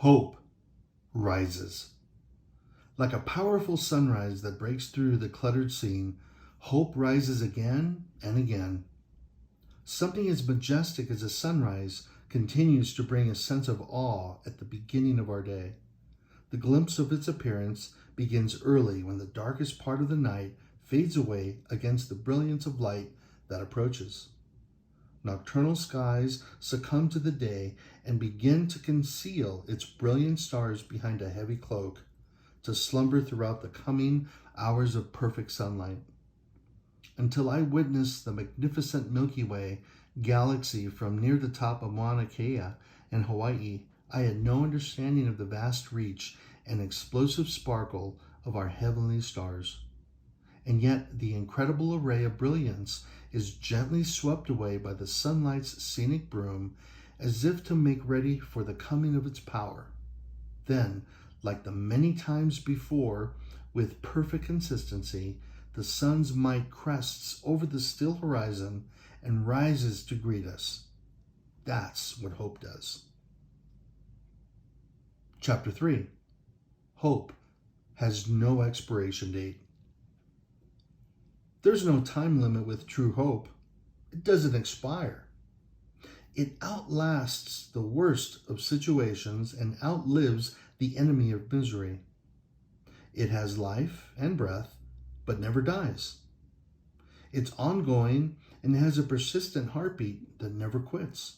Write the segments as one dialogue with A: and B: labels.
A: Hope rises. Like a powerful sunrise that breaks through the cluttered scene, hope rises again and again. Something as majestic as a sunrise continues to bring a sense of awe at the beginning of our day. The glimpse of its appearance begins early when the darkest part of the night fades away against the brilliance of light that approaches. Nocturnal skies succumb to the day and begin to conceal its brilliant stars behind a heavy cloak, to slumber throughout the coming hours of perfect sunlight. Until I witnessed the magnificent Milky Way galaxy from near the top of Mauna Kea in Hawaii, I had no understanding of the vast reach and explosive sparkle of our heavenly stars. And yet the incredible array of brilliance is gently swept away by the sunlight's scenic broom, as if to make ready for the coming of its power. Then, like the many times before, with perfect consistency, the sun's might crests over the still horizon and rises to greet us. That's what hope does. Chapter 3. Hope has no expiration date. There's no time limit with true hope. It doesn't expire. It outlasts the worst of situations and outlives the enemy of misery. It has life and breath, but never dies. It's ongoing and has a persistent heartbeat that never quits.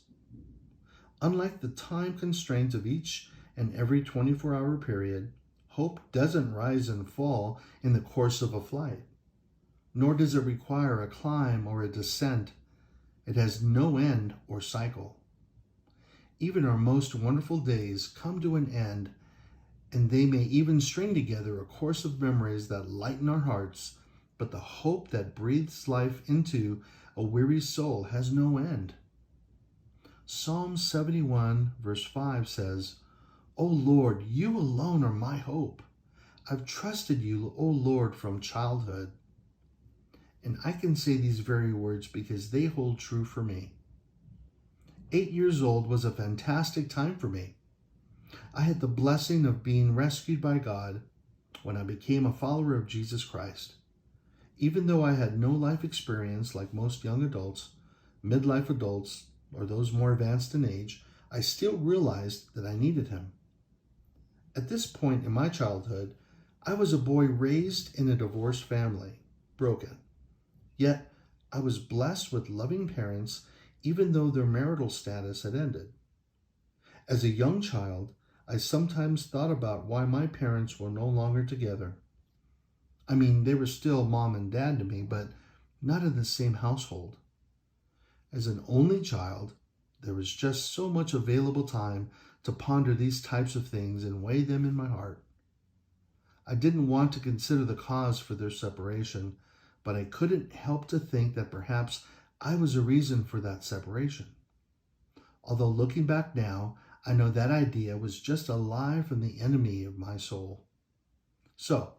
A: Unlike the time constraints of each and every 24-hour period, hope doesn't rise and fall in the course of a flight. Nor does it require a climb or a descent. It has no end or cycle. Even our most wonderful days come to an end, and they may even string together a course of memories that lighten our hearts, but the hope that breathes life into a weary soul has no end. Psalm 71 verse 5 says, "O Lord, you alone are my hope. I've trusted you, O Lord, from childhood." And I can say these very words because they hold true for me. 8 years old was a fantastic time for me. I had the blessing of being rescued by God when I became a follower of Jesus Christ. Even though I had no life experience like most young adults, midlife adults, or those more advanced in age, I still realized that I needed Him. At this point in my childhood, I was a boy raised in a divorced family, broken. Yet, I was blessed with loving parents, even though their marital status had ended. As a young child, I sometimes thought about why my parents were no longer together. I mean, they were still mom and dad to me, but not in the same household. As an only child, there was just so much available time to ponder these types of things and weigh them in my heart. I didn't want to consider the cause for their separation, but I couldn't help to think that perhaps I was a reason for that separation. Although looking back now, I know that idea was just a lie from the enemy of my soul. So,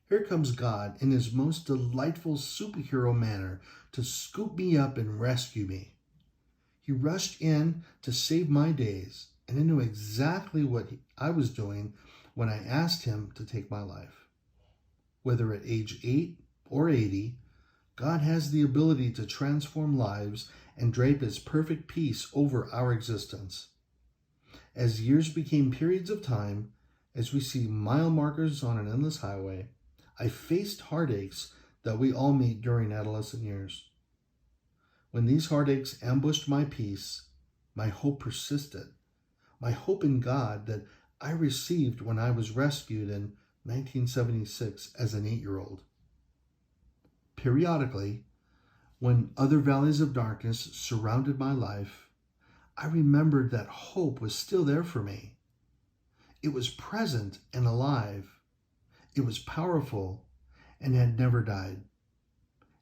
A: here comes God in His most delightful superhero manner to scoop me up and rescue me. He rushed in to save my days, and I knew exactly what I was doing when I asked Him to take my life. Whether at age 8 or 80, God has the ability to transform lives and drape His perfect peace over our existence. As years became periods of time, as we see mile markers on an endless highway, I faced heartaches that we all meet during adolescent years. When these heartaches ambushed my peace, my hope persisted. My hope in God that I received when I was rescued in 1976 as an 8-year-old. Periodically, when other valleys of darkness surrounded my life, I remembered that hope was still there for me. It was present and alive. It was powerful and had never died.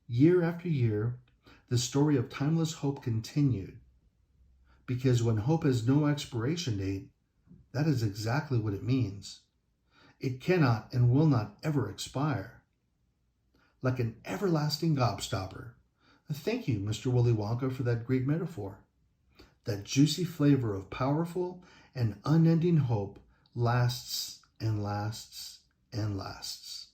A: Year after year, the story of timeless hope continued. Because when hope has no expiration date, that is exactly what it means. It cannot and will not ever expire. Like an everlasting gobstopper. Thank you, Mr. Willy Wonka, for that great metaphor. That juicy flavor of powerful and unending hope lasts and lasts and lasts.